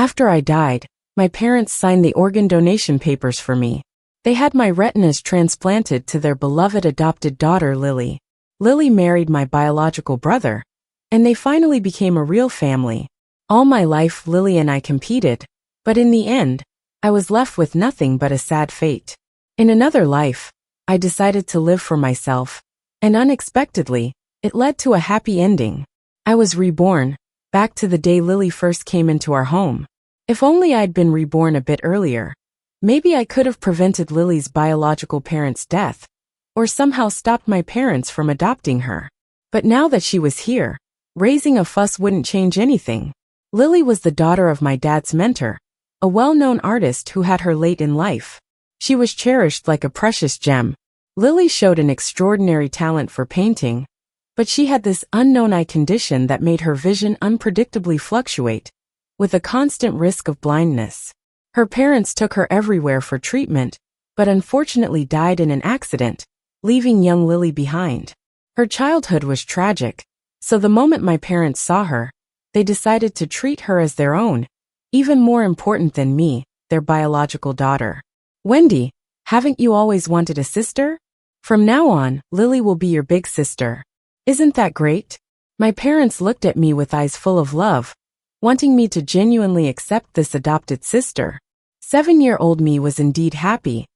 After I died, my parents signed the organ donation papers for me. They had my retinas transplanted to their beloved adopted daughter, Lily. Lily married my biological brother, and they finally became a real family. All my life, Lily and I competed, but in the end, I was left with nothing but a sad fate. In another life, I decided to live for myself, and unexpectedly, it led to a happy ending. I was reborn, back to the day Lily first came into our home. If only I'd been reborn a bit earlier, maybe I could have prevented Lily's biological parents' death, or somehow stopped my parents from adopting her. But now that she was here, raising a fuss wouldn't change anything. Lily was the daughter of my dad's mentor, a well-known artist who had her late in life. She was cherished like a precious gem. Lily showed an extraordinary talent for painting, but she had this unknown eye condition that made her vision unpredictably fluctuate, with a constant risk of blindness. Her parents took her everywhere for treatment, but unfortunately died in an accident, leaving young Lily behind. Her childhood was tragic, so the moment my parents saw her, they decided to treat her as their own, even more important than me, their biological daughter. Wendy, haven't you always wanted a sister? From now on, Lily will be your big sister. Isn't that great? My parents looked at me with eyes full of love, wanting me to genuinely accept this adopted sister. 7-year-old me was indeed happy,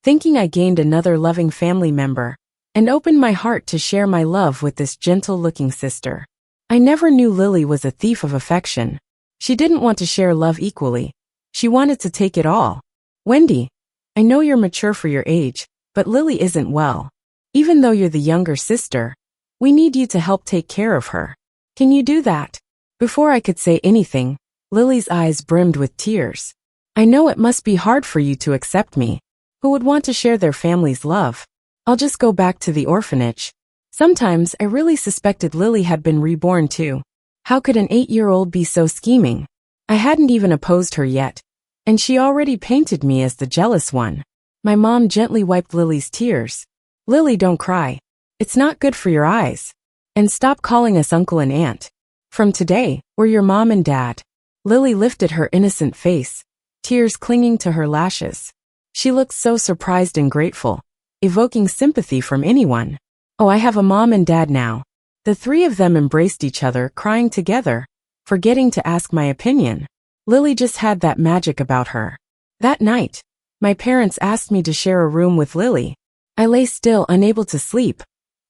thinking I gained another loving family member, and opened my heart to share my love with this gentle-looking sister. I never knew Lily was a thief of affection. She didn't want to share love equally. She wanted to take it all. Wendy, I know you're mature for your age, but Lily isn't well. Even though you're the younger sister, we need you to help take care of her. Can you do that? Before I could say anything, Lily's eyes brimmed with tears. I know it must be hard for you to accept me. Who would want to share their family's love? I'll just go back to the orphanage. Sometimes I really suspected Lily had been reborn too. How could an 8-year-old be so scheming? I hadn't even opposed her yet, and she already painted me as the jealous one. My mom gently wiped Lily's tears. Lily, don't cry. It's not good for your eyes. And stop calling us uncle and aunt. From today, we're your mom and dad. Lily lifted her innocent face, tears clinging to her lashes. She looked so surprised and grateful, evoking sympathy from anyone. Oh, I have a mom and dad now. The three of them embraced each other, crying together, forgetting to ask my opinion. Lily just had that magic about her. That night, my parents asked me to share a room with Lily. I lay still, unable to sleep,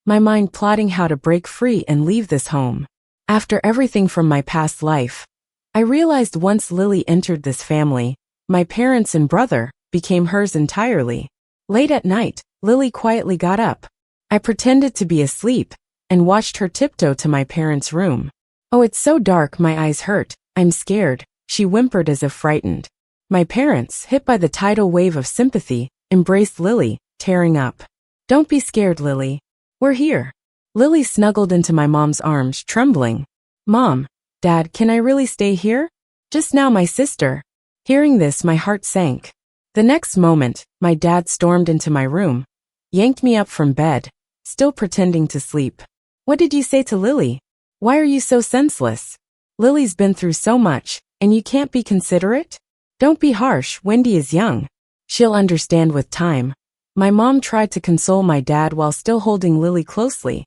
my mind plotting how to break free and leave this home. After everything from my past life, I realized once Lily entered this family, my parents and brother became hers entirely. Late at night, Lily quietly got up. I pretended to be asleep and watched her tiptoe to my parents' room. Oh, it's so dark, my eyes hurt. I'm scared, she whimpered as if frightened. My parents, hit by the tidal wave of sympathy, embraced Lily, tearing up. Don't be scared, Lily. We're here. Lily snuggled into my mom's arms, trembling. Mom, Dad, can I really stay here? Just now, my sister. Hearing this, my heart sank. The next moment, my dad stormed into my room, yanked me up from bed, still pretending to sleep. What did you say to Lily? Why are you so senseless? Lily's been through so much, and you can't be considerate? Don't be harsh, Wendy is young. She'll understand with time. My mom tried to console my dad while still holding Lily closely,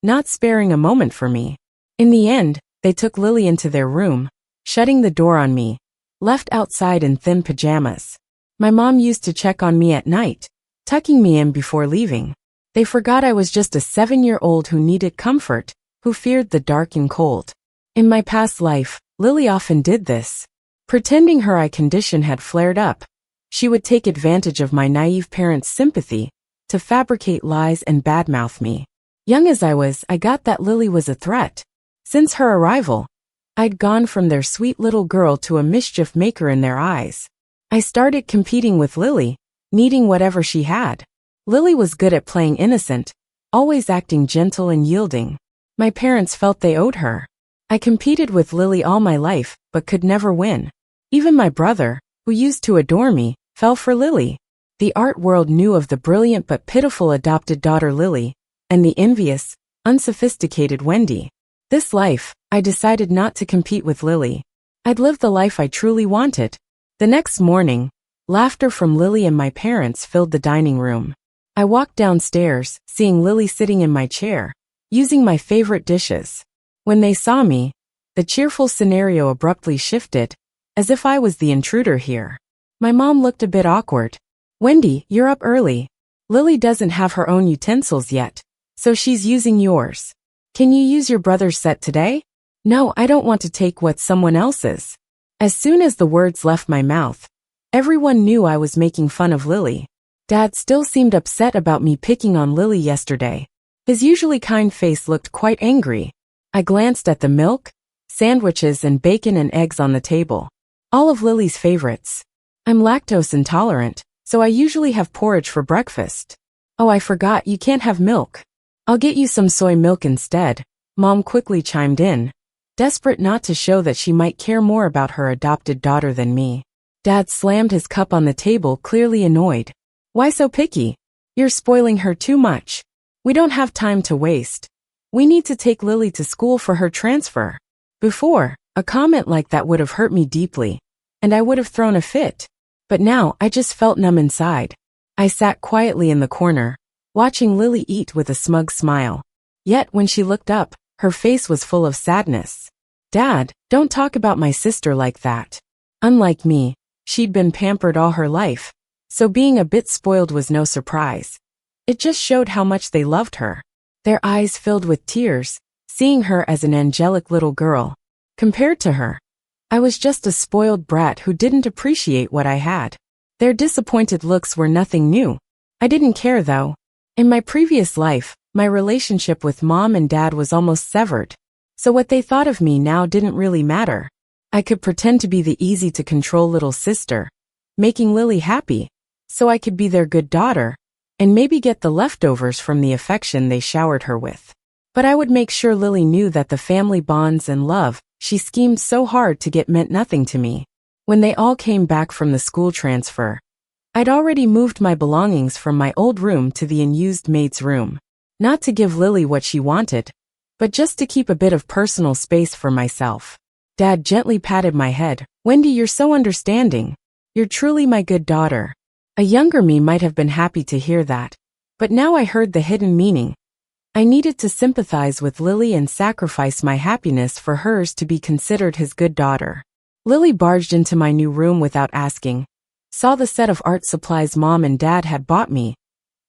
not sparing a moment for me. In the end, they took Lily into their room, shutting the door on me, left outside in thin pajamas. My mom used to check on me at night, tucking me in before leaving. They forgot I was just a 7-year-old who needed comfort, who feared the dark and cold. In my past life, Lily often did this. Pretending her eye condition had flared up, she would take advantage of my naive parents' sympathy to fabricate lies and badmouth me. Young as I was, I got that Lily was a threat. Since her arrival, I'd gone from their sweet little girl to a mischief maker in their eyes. I started competing with Lily, needing whatever she had. Lily was good at playing innocent, always acting gentle and yielding. My parents felt they owed her. I competed with Lily all my life, but could never win. Even my brother, who used to adore me, fell for Lily. The art world knew of the brilliant but pitiful adopted daughter Lily, and the envious, unsophisticated Wendy. This life, I decided not to compete with Lily. I'd lived the life I truly wanted. The next morning, laughter from Lily and my parents filled the dining room. I walked downstairs, seeing Lily sitting in my chair, using my favorite dishes. When they saw me, the cheerful scenario abruptly shifted, as if I was the intruder here. My mom looked a bit awkward. "Wendy, you're up early. Lily doesn't have her own utensils yet, so she's using yours. Can you use your brother's set today?" "No, I don't want to take what's someone else's." As soon as the words left my mouth, everyone knew I was making fun of Lily. Dad still seemed upset about me picking on Lily yesterday. His usually kind face looked quite angry. I glanced at the milk, sandwiches and bacon and eggs on the table. All of Lily's favorites. I'm lactose intolerant, so I usually have porridge for breakfast. "Oh, I forgot, you can't have milk. I'll get you some soy milk instead," Mom quickly chimed in, desperate not to show that she might care more about her adopted daughter than me. Dad slammed his cup on the table, clearly annoyed. "Why so picky? You're spoiling her too much. We don't have time to waste. We need to take Lily to school for her transfer." Before, a comment like that would have hurt me deeply, and I would have thrown a fit. But now, I just felt numb inside. I sat quietly in the corner, watching Lily eat with a smug smile. Yet when she looked up, her face was full of sadness. "Dad, don't talk about my sister like that." Unlike me, she'd been pampered all her life, so being a bit spoiled was no surprise. It just showed how much they loved her. Their eyes filled with tears, seeing her as an angelic little girl. Compared to her, I was just a spoiled brat who didn't appreciate what I had. Their disappointed looks were nothing new. I didn't care though. In my previous life, my relationship with Mom and Dad was almost severed, so what they thought of me now didn't really matter. I could pretend to be the easy-to-control little sister, making Lily happy, so I could be their good daughter, and maybe get the leftovers from the affection they showered her with. But I would make sure Lily knew that the family bonds and love she schemed so hard to get meant nothing to me. When they all came back from the school transfer, I'd already moved my belongings from my old room to the unused maid's room. Not to give Lily what she wanted, but just to keep a bit of personal space for myself. Dad gently patted my head. "Wendy, you're so understanding. You're truly my good daughter." A younger me might have been happy to hear that, but now I heard the hidden meaning. I needed to sympathize with Lily and sacrifice my happiness for hers to be considered his good daughter. Lily barged into my new room without asking, saw the set of art supplies Mom and Dad had bought me,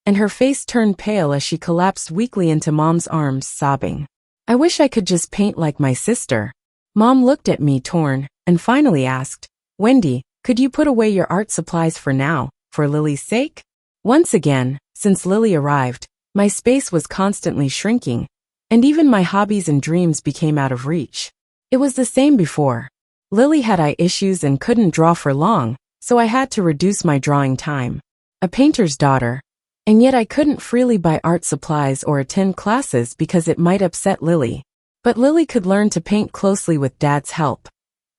and her face turned pale as she collapsed weakly into Mom's arms, sobbing. "I wish I could just paint like my sister." Mom looked at me torn, and finally asked, "Wendy, could you put away your art supplies for now, for Lily's sake?" Once again, since Lily arrived, my space was constantly shrinking, and even my hobbies and dreams became out of reach. It was the same before. Lily had eye issues and couldn't draw for long, so I had to reduce my drawing time. A painter's daughter, and yet I couldn't freely buy art supplies or attend classes because it might upset Lily. But Lily could learn to paint closely with Dad's help,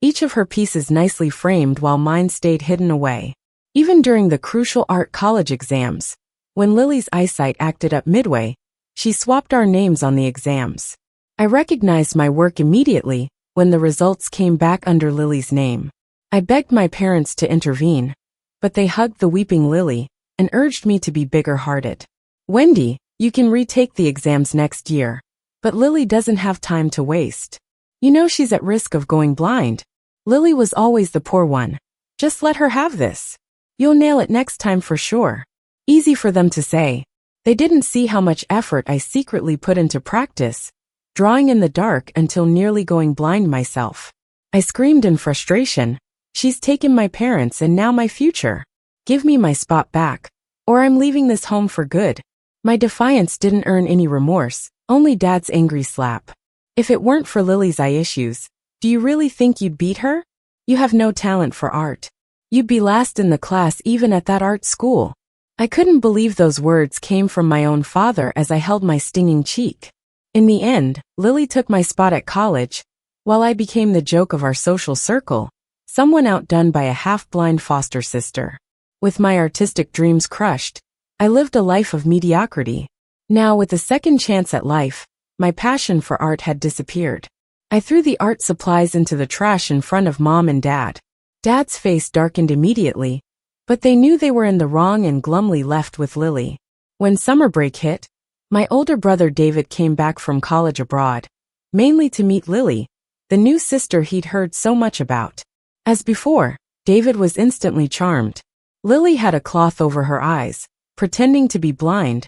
each of her pieces nicely framed while mine stayed hidden away. Even during the crucial art college exams, when Lily's eyesight acted up midway, she swapped our names on the exams. I recognized my work immediately when the results came back under Lily's name. I begged my parents to intervene, but they hugged the weeping Lily and urged me to be bigger-hearted. "Wendy, you can retake the exams next year, but Lily doesn't have time to waste. You know she's at risk of going blind. Lily was always the poor one. Just let her have this. You'll nail it next time for sure." Easy for them to say. They didn't see how much effort I secretly put into practice, drawing in the dark until nearly going blind myself. I screamed in frustration. "She's taken my parents and now my future. Give me my spot back, or I'm leaving this home for good." My defiance didn't earn any remorse, only Dad's angry slap. "If it weren't for Lily's eye issues, do you really think you'd beat her? You have no talent for art. You'd be last in the class even at that art school." I couldn't believe those words came from my own father as I held my stinging cheek. In the end, Lily took my spot at college, while I became the joke of our social circle, someone outdone by a half-blind foster sister. With my artistic dreams crushed, I lived a life of mediocrity. Now, with a second chance at life, my passion for art had disappeared. I threw the art supplies into the trash in front of Mom and Dad. Dad's face darkened immediately, but they knew they were in the wrong and glumly left with Lily. When summer break hit, my older brother David came back from college abroad, mainly to meet Lily, the new sister he'd heard so much about. As before, David was instantly charmed. Lily had a cloth over her eyes, pretending to be blind,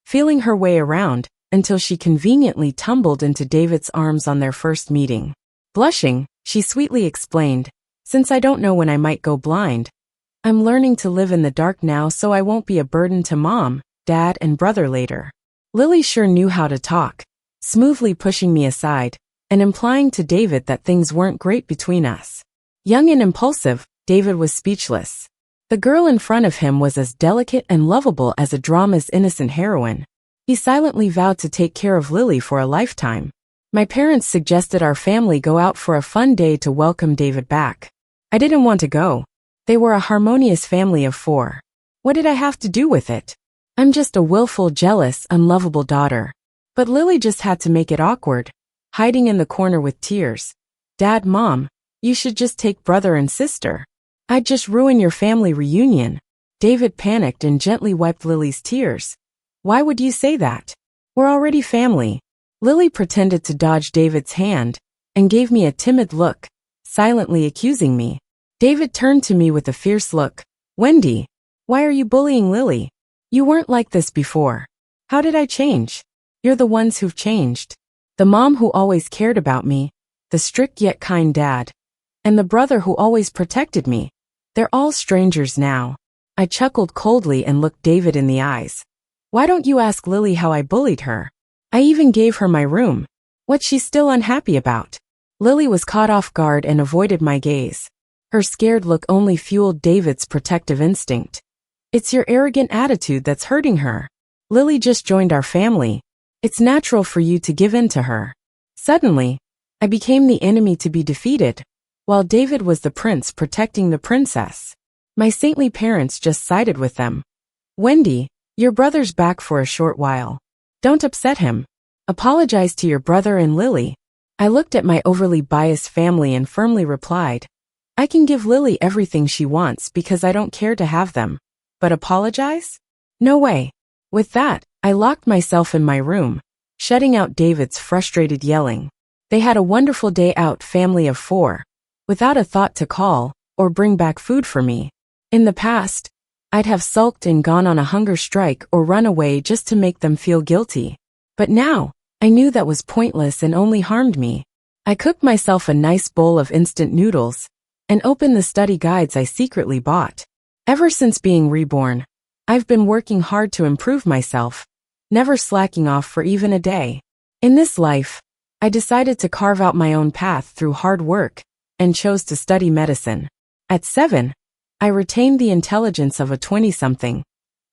feeling her way around, until she conveniently tumbled into David's arms on their first meeting. Blushing, she sweetly explained, "Since I don't know when I might go blind, I'm learning to live in the dark now so I won't be a burden to Mom, Dad, and brother later." Lily sure knew how to talk, smoothly pushing me aside, and implying to David that things weren't great between us. Young and impulsive, David was speechless. The girl in front of him was as delicate and lovable as a drama's innocent heroine. He silently vowed to take care of Lily for a lifetime. My parents suggested our family go out for a fun day to welcome David back. I didn't want to go. They were a harmonious family of 4. What did I have to do with it? I'm just a willful, jealous, unlovable daughter. But Lily just had to make it awkward, hiding in the corner with tears. "Dad, Mom, you should just take brother and sister. I'd just ruin your family reunion." David panicked and gently wiped Lily's tears. "Why would you say that? We're already family." Lily pretended to dodge David's hand and gave me a timid look, silently accusing me. David turned to me with a fierce look. "Wendy, why are you bullying Lily? You weren't like this before. How did I change? You're the ones who've changed. The mom who always cared about me, the strict yet kind dad, and the brother who always protected me. They're all strangers now." I chuckled coldly and looked David in the eyes. "Why don't you ask Lily how I bullied her? I even gave her my room. What's she still unhappy about?" Lily was caught off guard and avoided my gaze. Her scared look only fueled David's protective instinct. "It's your arrogant attitude that's hurting her. Lily just joined our family. It's natural for you to give in to her." Suddenly, I became the enemy to be defeated, while David was the prince protecting the princess. My saintly parents just sided with them. "Wendy, your brother's back for a short while. Don't upset him. Apologize to your brother and Lily." I looked at my overly biased family and firmly replied, "I can give Lily everything she wants because I don't care to have them. But apologize? No way." With that, I locked myself in my room, shutting out David's frustrated yelling. They had a wonderful day out, family of 4, without a thought to call or bring back food for me. In the past, I'd have sulked and gone on a hunger strike or run away just to make them feel guilty. But now, I knew that was pointless and only harmed me. I cooked myself a nice bowl of instant noodles and opened the study guides I secretly bought. Ever since being reborn, I've been working hard to improve myself, never slacking off for even a day. In this life, I decided to carve out my own path through hard work and chose to study medicine. At 7, I retained the intelligence of a 20-something,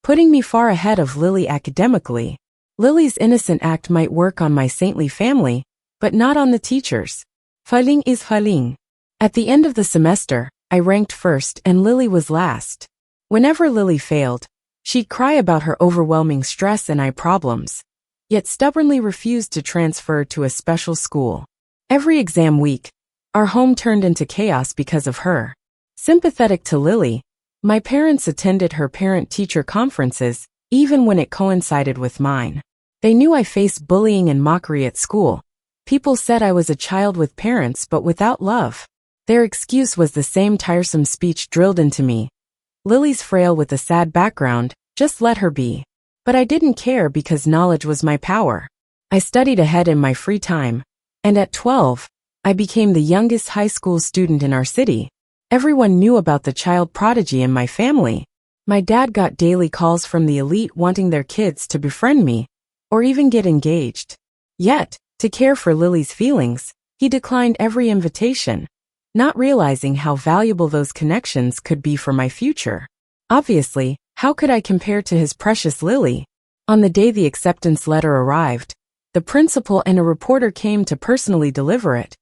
putting me far ahead of Lily academically. Lily's innocent act might work on my saintly family, but not on the teachers. Faling is faling. At the end of the semester, I ranked first and Lily was last. Whenever Lily failed, she'd cry about her overwhelming stress and eye problems, yet stubbornly refused to transfer to a special school. Every exam week, our home turned into chaos because of her. Sympathetic to Lily, my parents attended her parent-teacher conferences, even when it coincided with mine. They knew I faced bullying and mockery at school. People said I was a child with parents but without love. Their excuse was the same tiresome speech drilled into me. "Lily's frail with a sad background, just let her be." But I didn't care because knowledge was my power. I studied ahead in my free time, and at 12, I became the youngest high school student in our city. Everyone knew about the child prodigy in my family. My dad got daily calls from the elite wanting their kids to befriend me, or even get engaged. Yet, to care for Lily's feelings, he declined every invitation, not realizing how valuable those connections could be for my future. Obviously, how could I compare to his precious Lily? On the day the acceptance letter arrived, the principal and a reporter came to personally deliver it.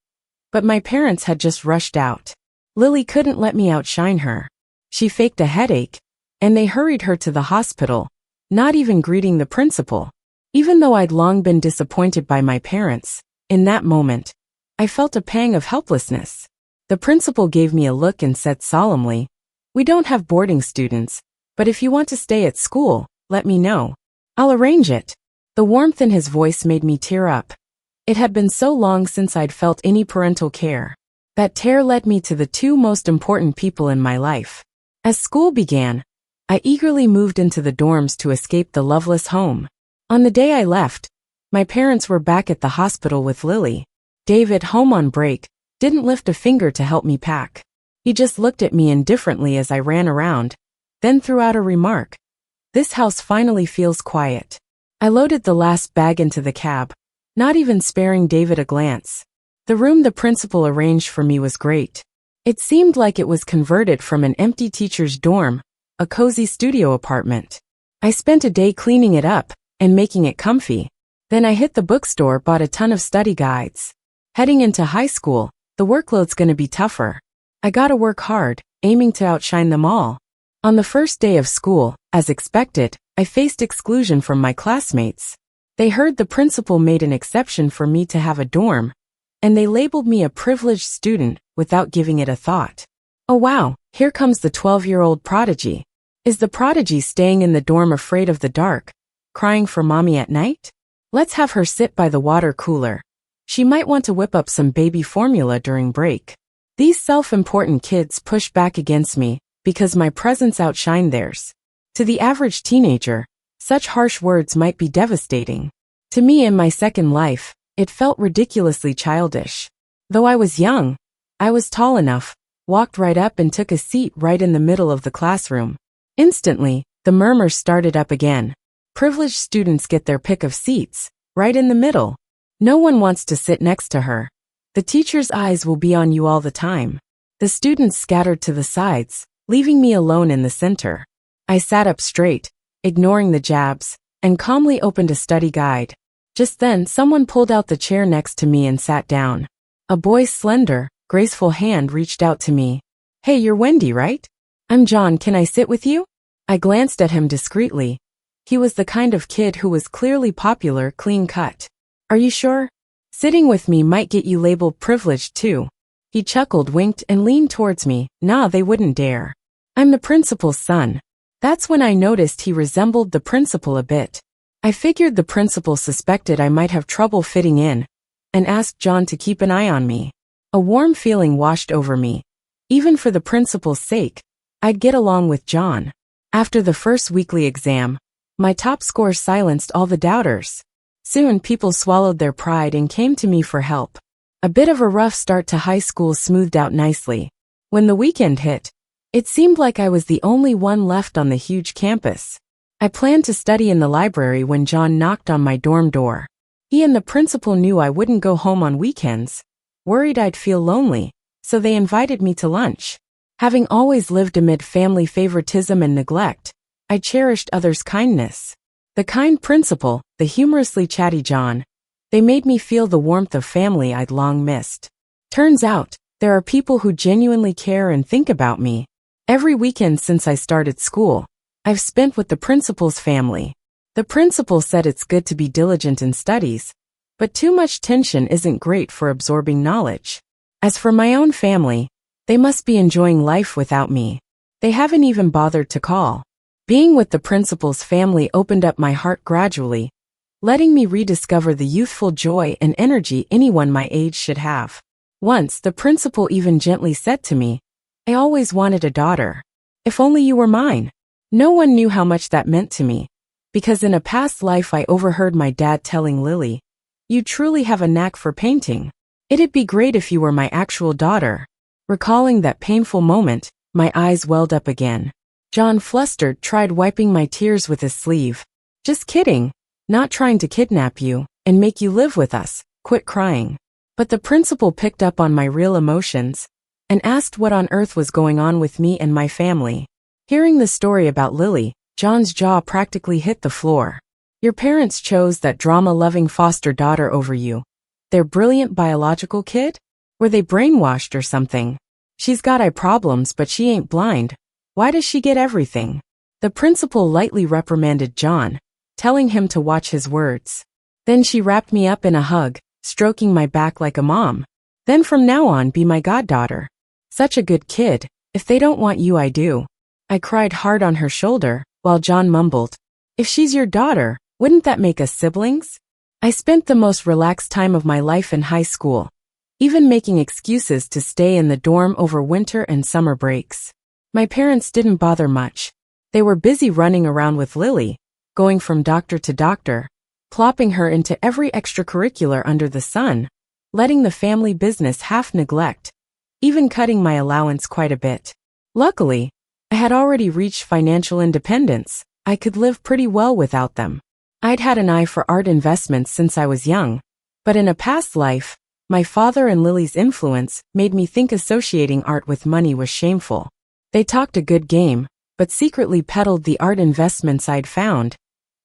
But my parents had just rushed out. Lily couldn't let me outshine her. She faked a headache, and they hurried her to the hospital, not even greeting the principal. Even though I'd long been disappointed by my parents, in that moment, I felt a pang of helplessness. The principal gave me a look and said solemnly, "We don't have boarding students, but if you want to stay at school, let me know. I'll arrange it." The warmth in his voice made me tear up. It had been so long since I'd felt any parental care. That tear led me to the two most important people in my life. As school began, I eagerly moved into the dorms to escape the loveless home. On the day I left, my parents were back at the hospital with Lily. David, home on break, didn't lift a finger to help me pack. He just looked at me indifferently as I ran around, then threw out a remark. "This house finally feels quiet." I loaded the last bag into the cab, not even sparing David a glance. The room the principal arranged for me was great. It seemed like it was converted from an empty teacher's dorm, a cozy studio apartment. I spent a day cleaning it up and making it comfy. Then I hit the bookstore, bought a ton of study guides. Heading into high school, the workload's gonna be tougher. I gotta work hard, aiming to outshine them all. On the first day of school, as expected, I faced exclusion from my classmates. They heard the principal made an exception for me to have a dorm, and they labeled me a privileged student without giving it a thought. Oh wow, here comes the 12-year-old prodigy. Is the prodigy staying in the dorm afraid of the dark, crying for mommy at night? Let's have her sit by the water cooler. She might want to whip up some baby formula during break. These self-important kids push back against me because my presence outshined theirs. To the average teenager, such harsh words might be devastating. To me, in my second life, it felt ridiculously childish. Though I was young, I was tall enough, walked right up and took a seat right in the middle of the classroom. Instantly, the murmurs started up again. Privileged students get their pick of seats, right in the middle. No one wants to sit next to her. The teacher's eyes will be on you all the time. The students scattered to the sides, leaving me alone in the center. I sat up straight, ignoring the jabs, and calmly opened a study guide. Just then, someone pulled out the chair next to me and sat down. A boy's slender, graceful hand reached out to me. "Hey, you're Wendy, right? I'm John, can I sit with you?" I glanced at him discreetly. He was the kind of kid who was clearly popular, clean-cut. "Are you sure? Sitting with me might get you labeled privileged too." He chuckled, winked, and leaned towards me. "Nah, they wouldn't dare. I'm the principal's son." That's when I noticed he resembled the principal a bit. I figured the principal suspected I might have trouble fitting in, and asked John to keep an eye on me. A warm feeling washed over me. Even for the principal's sake, I'd get along with John. After the first weekly exam, my top score silenced all the doubters. Soon people swallowed their pride and came to me for help. A bit of a rough start to high school smoothed out nicely. When the weekend hit, it seemed like I was the only one left on the huge campus. I planned to study in the library when John knocked on my dorm door. He and the principal knew I wouldn't go home on weekends, worried I'd feel lonely, so they invited me to lunch. Having always lived amid family favoritism and neglect, I cherished others' kindness. The kind principal, the humorously chatty John, they made me feel the warmth of family I'd long missed. Turns out, there are people who genuinely care and think about me. Every weekend since I started school, I've spent with the principal's family. The principal said it's good to be diligent in studies, but too much tension isn't great for absorbing knowledge. As for my own family, they must be enjoying life without me. They haven't even bothered to call. Being with the principal's family opened up my heart gradually, letting me rediscover the youthful joy and energy anyone my age should have. Once, the principal even gently said to me, "I always wanted a daughter. If only you were mine." No one knew how much that meant to me, because in a past life I overheard my dad telling Lily, "You truly have a knack for painting. It'd be great if you were my actual daughter." Recalling that painful moment, my eyes welled up again. John, flustered, tried wiping my tears with his sleeve. "Just kidding. Not trying to kidnap you and make you live with us. Quit crying." But the principal picked up on my real emotions and asked what on earth was going on with me and my family. Hearing the story about Lily, John's jaw practically hit the floor. "Your parents chose that drama-loving foster daughter over you. Their brilliant biological kid? Were they brainwashed or something? She's got eye problems, but she ain't blind. Why does she get everything?" The principal lightly reprimanded John, telling him to watch his words. Then she wrapped me up in a hug, stroking my back like a mom. Then from now on be my goddaughter. Such a good kid. If they don't want you, I do. I cried hard on her shoulder, while John mumbled, if she's your daughter, wouldn't that make us siblings? I spent the most relaxed time of my life in high school, even making excuses to stay in the dorm over winter and summer breaks. My parents didn't bother much. They were busy running around with Lily, going from doctor to doctor, plopping her into every extracurricular under the sun, letting the family business half neglect, even cutting my allowance quite a bit. Luckily, I had already reached financial independence. I could live pretty well without them. I'd had an eye for art investments since I was young, but in a past life, my father and Lily's influence made me think associating art with money was shameful. They talked a good game, but secretly peddled the art investments I'd found,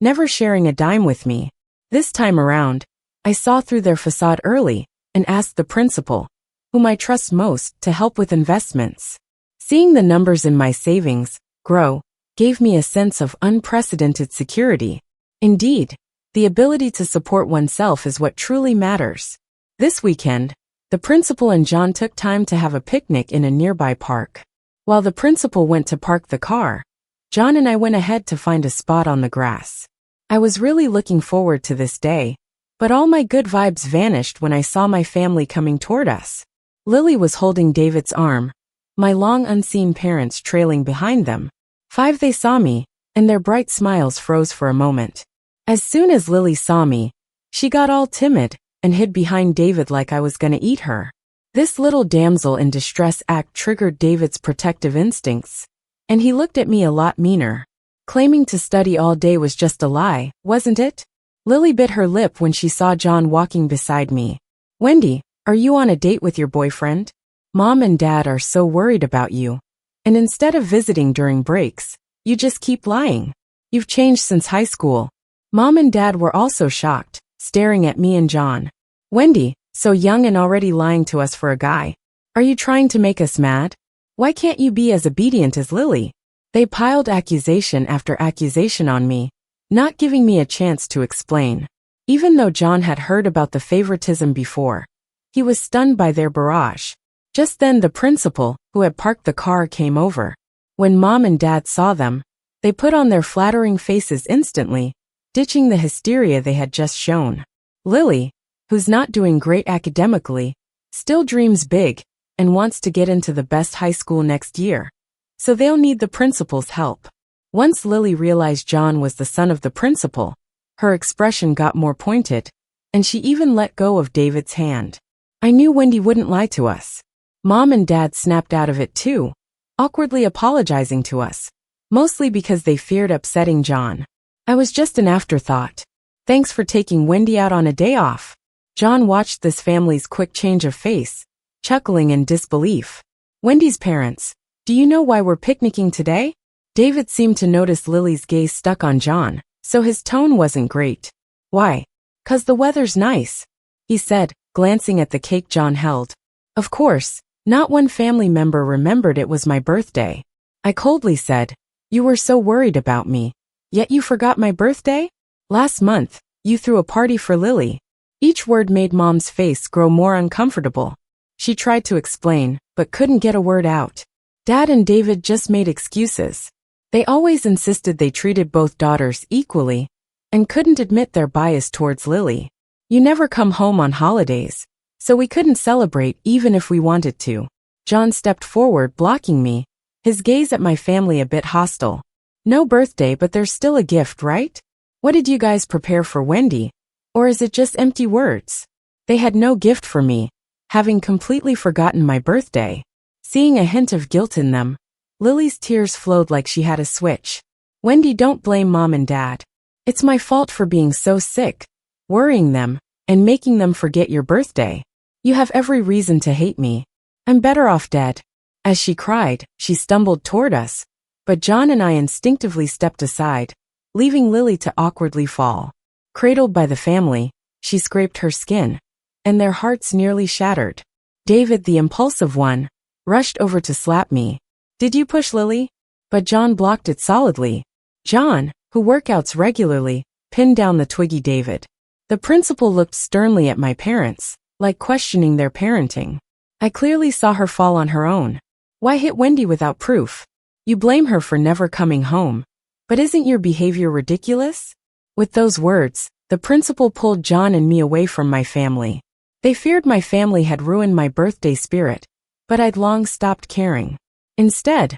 never sharing a dime with me. This time around, I saw through their facade early and asked the principal, whom I trust most, to help with investments. Seeing the numbers in my savings grow gave me a sense of unprecedented security. Indeed, the ability to support oneself is what truly matters. This weekend, the principal and John took time to have a picnic in a nearby park. While the principal went to park the car, John and I went ahead to find a spot on the grass. I was really looking forward to this day, but all my good vibes vanished when I saw my family coming toward us. Lily was holding David's arm, my long unseen parents trailing behind them. They saw me, and their bright smiles froze for a moment. As soon as Lily saw me, she got all timid and hid behind David like I was gonna eat her. This little damsel in distress act triggered David's protective instincts, and he looked at me a lot meaner. Claiming to study all day was just a lie, wasn't it? Lily bit her lip when she saw John walking beside me. Wendy, are you on a date with your boyfriend? Mom and Dad are so worried about you. And instead of visiting during breaks, you just keep lying. You've changed since high school. Mom and Dad were also shocked, staring at me and John. Wendy, so young and already lying to us for a guy. Are you trying to make us mad? Why can't you be as obedient as Lily? They piled accusation after accusation on me, not giving me a chance to explain. Even though John had heard about the favoritism before, he was stunned by their barrage. Just then the principal, who had parked the car, came over. When Mom and Dad saw them, they put on their flattering faces instantly, ditching the hysteria they had just shown. Lily, who's not doing great academically, still dreams big and wants to get into the best high school next year. So they'll need the principal's help. Once Lily realized John was the son of the principal, her expression got more pointed, and she even let go of David's hand. I knew Wendy wouldn't lie to us. Mom and Dad snapped out of it too, awkwardly apologizing to us, mostly because they feared upsetting John. I was just an afterthought. Thanks for taking Wendy out on a day off. John watched this family's quick change of face, chuckling in disbelief. Wendy's parents, do you know why we're picnicking today? David seemed to notice Lily's gaze stuck on John, so his tone wasn't great. Why? 'Cause the weather's nice, he said, glancing at the cake John held. Of course, not one family member remembered it was my birthday. I coldly said, you were so worried about me, yet you forgot my birthday? Last month, you threw a party for Lily. Each word made Mom's face grow more uncomfortable. She tried to explain, but couldn't get a word out. Dad and David just made excuses. They always insisted they treated both daughters equally, and couldn't admit their bias towards Lily. You never come home on holidays, so we couldn't celebrate even if we wanted to. John stepped forward, blocking me, his gaze at my family a bit hostile. No birthday, but there's still a gift, right? What did you guys prepare for Wendy? Or is it just empty words? They had no gift for me, having completely forgotten my birthday. Seeing a hint of guilt in them, Lily's tears flowed like she had a switch. Wendy, don't blame Mom and Dad. It's my fault for being so sick, worrying them, and making them forget your birthday. You have every reason to hate me. I'm better off dead. As she cried, she stumbled toward us, but John and I instinctively stepped aside, leaving Lily to awkwardly fall. Cradled by the family, she scraped her skin, and their hearts nearly shattered. David, the impulsive one, rushed over to slap me. Did you push Lily? But John blocked it solidly. John, who workouts regularly, pinned down the twiggy David. The principal looked sternly at my parents, like questioning their parenting. I clearly saw her fall on her own. Why hit Wendy without proof? You blame her for never coming home. But isn't your behavior ridiculous? With those words, the principal pulled John and me away from my family. They feared my family had ruined my birthday spirit, but I'd long stopped caring. Instead,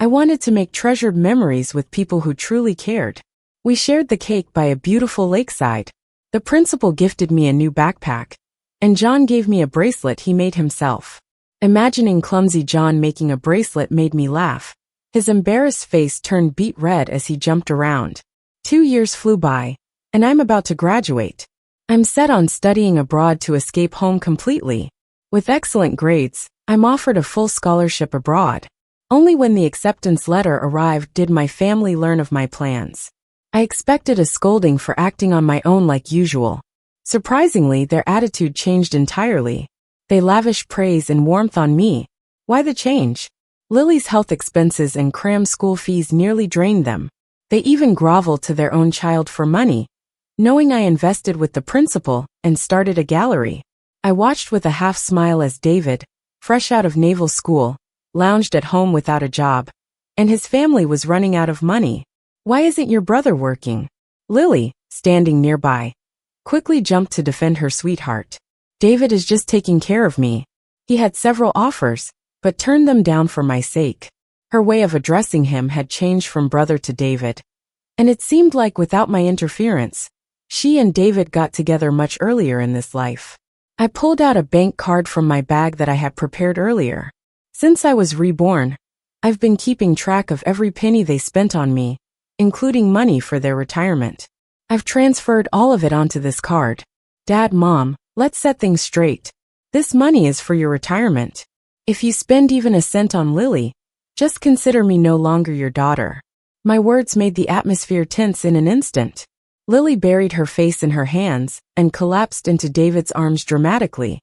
I wanted to make treasured memories with people who truly cared. We shared the cake by a beautiful lakeside. The principal gifted me a new backpack, and John gave me a bracelet he made himself. Imagining clumsy John making a bracelet made me laugh. His embarrassed face turned beet red as he jumped around. 2 years flew by, and I'm about to graduate. I'm set on studying abroad to escape home completely. With excellent grades, I'm offered a full scholarship abroad. Only when the acceptance letter arrived did my family learn of my plans. I expected a scolding for acting on my own like usual. Surprisingly, their attitude changed entirely. They lavished praise and warmth on me. Why the change? Lily's health expenses and cram school fees nearly drained them. They even groveled to their own child for money, knowing I invested with the principal and started a gallery. I watched with a half smile as David, fresh out of naval school, lounged at home without a job, and his family was running out of money. Why isn't your brother working? Lily, standing nearby, quickly jumped to defend her sweetheart. David is just taking care of me. He had several offers, but turned them down for my sake. Her way of addressing him had changed from brother to David, and it seemed like without my interference, she and David got together much earlier in this life. I pulled out a bank card from my bag that I had prepared earlier. Since I was reborn, I've been keeping track of every penny they spent on me, including money for their retirement. I've transferred all of it onto this card. Dad, Mom, let's set things straight. This money is for your retirement. If you spend even a cent on Lily, just consider me no longer your daughter. My words made the atmosphere tense in an instant. Lily buried her face in her hands and collapsed into David's arms dramatically,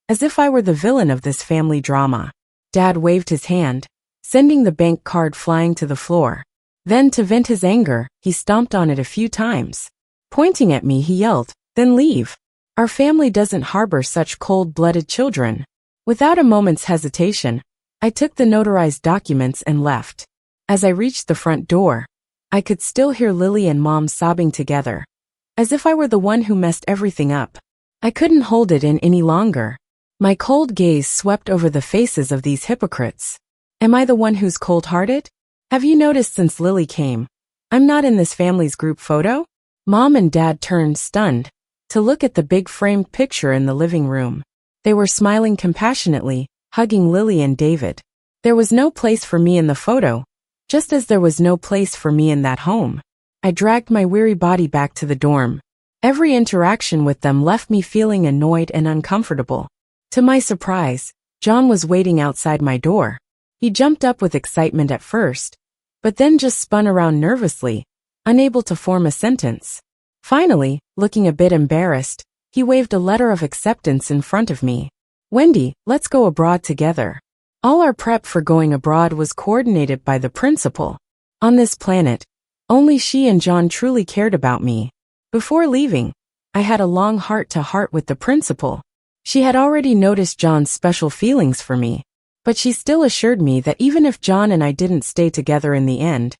as if I were the villain of this family drama. Dad waved his hand, sending the bank card flying to the floor. Then, to vent his anger, he stomped on it a few times. Pointing at me, he yelled, "Then leave. Our family doesn't harbor such cold-blooded children." Without a moment's hesitation, I took the notarized documents and left. As I reached the front door, I could still hear Lily and Mom sobbing together, as if I were the one who messed everything up. I couldn't hold it in any longer. My cold gaze swept over the faces of these hypocrites. Am I the one who's cold-hearted? Have you noticed since Lily came, I'm not in this family's group photo? Mom and Dad turned, stunned, to look at the big framed picture in the living room. They were smiling compassionately, hugging Lily and David. There was no place for me in the photo, just as there was no place for me in that home. I dragged my weary body back to the dorm. Every interaction with them left me feeling annoyed and uncomfortable. To my surprise, John was waiting outside my door. He jumped up with excitement at first, but then just spun around nervously, unable to form a sentence. Finally, looking a bit embarrassed, he waved a letter of acceptance in front of me. "Wendy, let's go abroad together." All our prep for going abroad was coordinated by the principal. On this planet, only she and John truly cared about me. Before leaving, I had a long heart-to-heart with the principal. She had already noticed John's special feelings for me, but she still assured me that even if John and I didn't stay together in the end,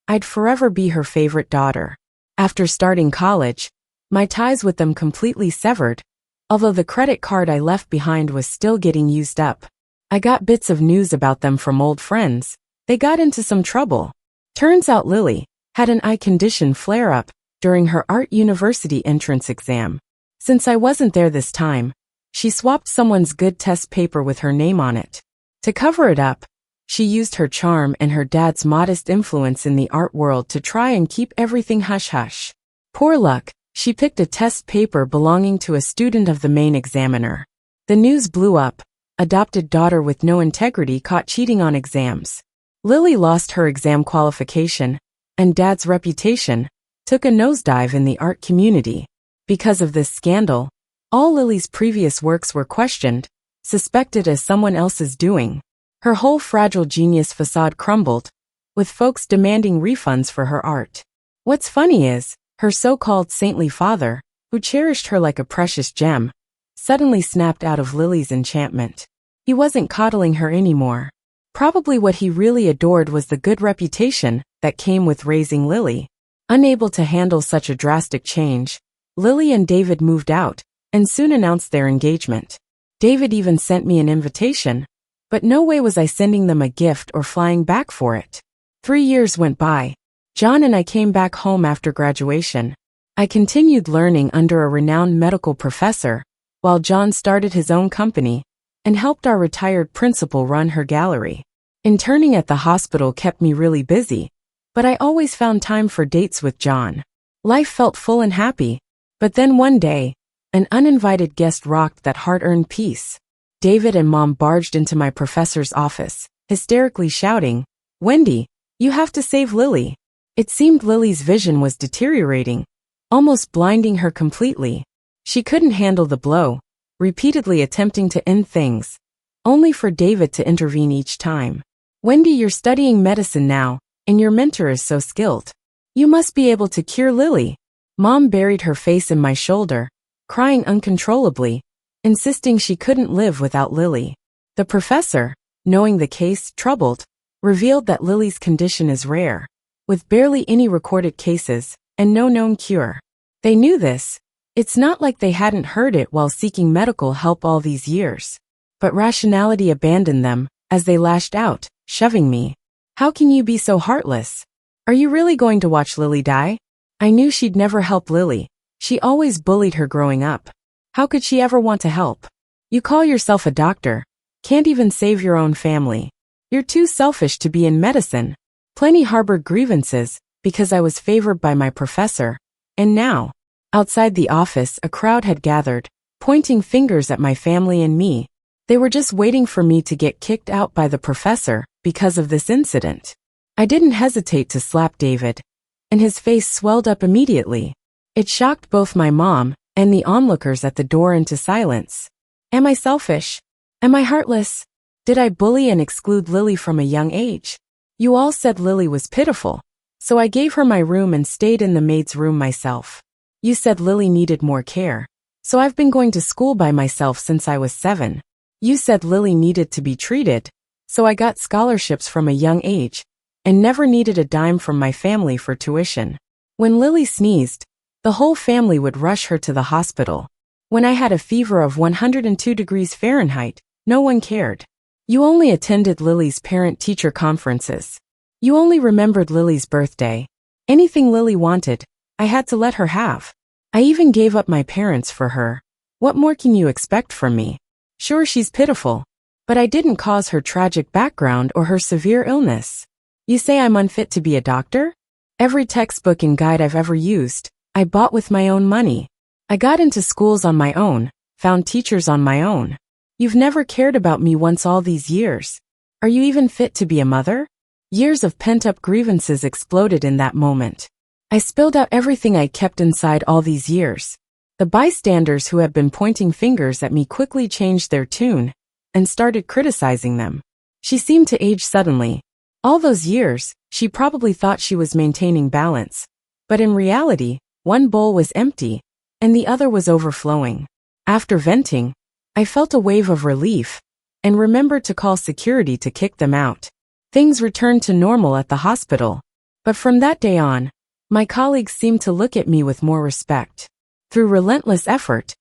I'd forever be her favorite daughter. After starting college, my ties with them completely severed, although the credit card I left behind was still getting used up. I got bits of news about them from old friends. They got into some trouble. Turns out Lily had an eye condition flare-up during her art university entrance exam. Since I wasn't there this time, she swapped someone's good test paper with her name on it. To cover it up, she used her charm and her dad's modest influence in the art world to try and keep everything hush-hush. Poor luck, she picked a test paper belonging to a student of the main examiner. The news blew up. Adopted daughter with no integrity caught cheating on exams. Lily lost her exam qualification, and Dad's reputation took a nosedive in the art community. Because of this scandal, all Lily's previous works were questioned, suspected as someone else's doing. Her whole fragile genius facade crumbled, with folks demanding refunds for her art. What's funny is, her so-called saintly father, who cherished her like a precious gem, suddenly snapped out of Lily's enchantment. He wasn't coddling her anymore. Probably what he really adored was the good reputation that came with raising Lily. Unable to handle such a drastic change, Lily and David moved out and soon announced their engagement. David even sent me an invitation, but no way was I sending them a gift or flying back for it. 3 years went by. John and I came back home after graduation. I continued learning under a renowned medical professor, while John started his own company and helped our retired principal run her gallery. Interning at the hospital kept me really busy, but I always found time for dates with John. Life felt full and happy, but then one day, an uninvited guest rocked that hard-earned peace. David and Mom barged into my professor's office, hysterically shouting, "Wendy, you have to save Lily." It seemed Lily's vision was deteriorating, almost blinding her completely. She couldn't handle the blow, repeatedly attempting to end things, only for David to intervene each time. "Wendy, you're studying medicine now, and your mentor is so skilled. You must be able to cure Lily." Mom buried her face in my shoulder, crying uncontrollably, insisting she couldn't live without Lily. The professor, knowing the case, troubled, revealed that Lily's condition is rare, with barely any recorded cases and no known cure. They knew this. It's not like they hadn't heard it while seeking medical help all these years. But rationality abandoned them as they lashed out, shoving me. "How can you be so heartless? Are you really going to watch Lily die?" I knew she'd never help Lily. She always bullied her growing up. How could she ever want to help? "You call yourself a doctor. Can't even save your own family. You're too selfish to be in medicine." Plenty harbored grievances because I was favored by my professor. And now, outside the office, a crowd had gathered, pointing fingers at my family and me. They were just waiting for me to get kicked out by the professor because of this incident. I didn't hesitate to slap David, and his face swelled up immediately. It shocked both my mom and the onlookers at the door into silence. Am I selfish? Am I heartless? Did I bully and exclude Lily from a young age? You all said Lily was pitiful, so I gave her my room and stayed in the maid's room myself. You said Lily needed more care, so I've been going to school by myself since I was 7. You said Lily needed to be treated, so I got scholarships from a young age and never needed a dime from my family for tuition. When Lily sneezed, the whole family would rush her to the hospital. When I had a fever of 102 degrees Fahrenheit, no one cared. You only attended Lily's parent-teacher conferences. You only remembered Lily's birthday. Anything Lily wanted, I had to let her have. I even gave up my parents for her. What more can you expect from me? Sure, she's pitiful, but I didn't cause her tragic background or her severe illness. You say I'm unfit to be a doctor? Every textbook and guide I've ever used, I bought with my own money. I got into schools on my own, found teachers on my own. You've never cared about me once all these years. Are you even fit to be a mother? Years of pent-up grievances exploded in that moment. I spilled out everything I'd kept inside all these years. The bystanders who had been pointing fingers at me quickly changed their tune and started criticizing them. She seemed to age suddenly. All those years, she probably thought she was maintaining balance. But in reality, one bowl was empty, and the other was overflowing. After venting, I felt a wave of relief, and remembered to call security to kick them out. Things returned to normal at the hospital. But from that day on, my colleagues seemed to look at me with more respect. Through relentless effort,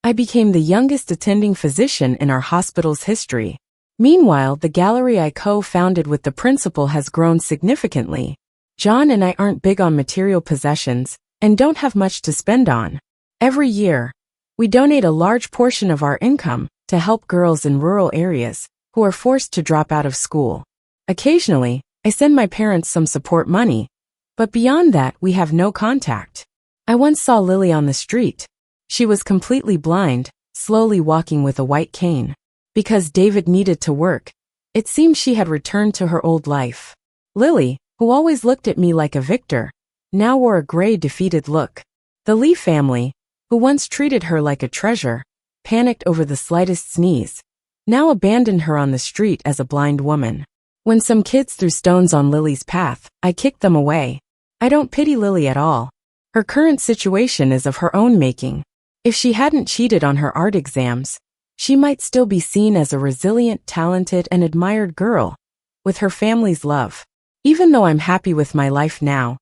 I became the youngest attending physician in our hospital's history. Meanwhile, the gallery I co-founded with the principal has grown significantly. John and I aren't big on material possessions and don't have much to spend on. Every year, we donate a large portion of our income to help girls in rural areas who are forced to drop out of school. Occasionally, I send my parents some support money, but beyond that, we have no contact. I once saw Lily on the street. She was completely blind, slowly walking with a white cane. Because David needed to work, it seemed she had returned to her old life. Lily, who always looked at me like a victor, now wore a gray, defeated look. The Lee family, who once treated her like a treasure, panicked over the slightest sneeze, now abandoned her on the street as a blind woman. When some kids threw stones on Lily's path, I kicked them away. I don't pity Lily at all. Her current situation is of her own making. If she hadn't cheated on her art exams, she might still be seen as a resilient, talented, and admired girl, with her family's love. Even though I'm happy with my life now,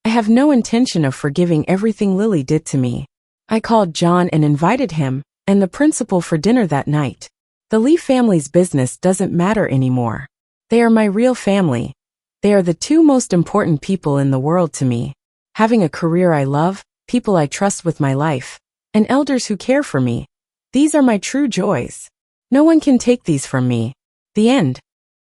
I have no intention of forgiving everything Lily did to me. I called John and invited him and the principal for dinner that night. The Lee family's business doesn't matter anymore. They are my real family. They are the two most important people in the world to me. Having a career I love, people I trust with my life, and elders who care for me. These are my true joys. No one can take these from me. The end.